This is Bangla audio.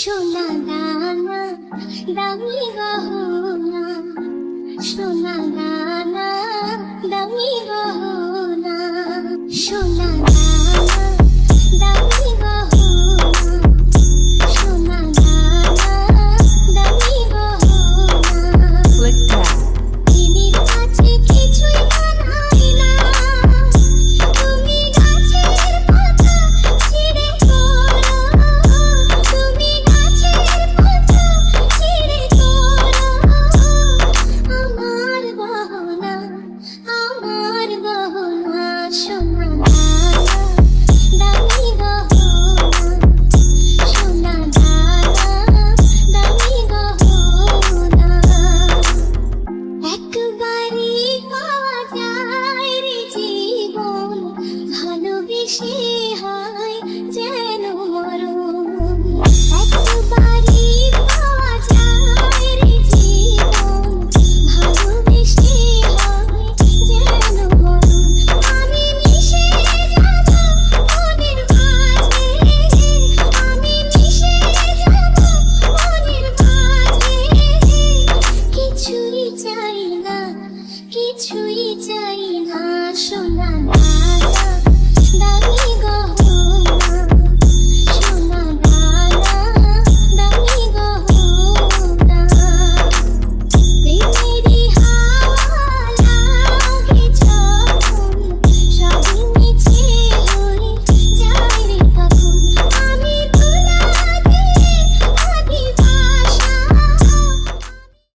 সোনা দানা দামি গহনা, সোনা দানা দামি গহনা, সোনা দানা দামি গহনা, সোনা দানা দামি গহনা। Click that. তিমির কাছে কিছুই মানায় না, তুমি গাছের পাতা ছিঁড়ে তোলো, তুমি গাছের পাতা ছিঁড়ে তোলো। আমার গহনা, আমার গহনা, সোনা দানা দামি গহনা, সোনা দানা দামি গহনা। একবারই পাওয়া যায় রে জীবন, ভালোবেসে হয় যেন মরণ। একবারই পাওয়া যায় রে জীবন, ভালোবেসে হয় যেন মরণ। আমি মিশে যাব মনের মাঝে, আমি মিশে যাব মনের মাঝে। কিছুই চাই না, কিছুই চাই না, সোনা।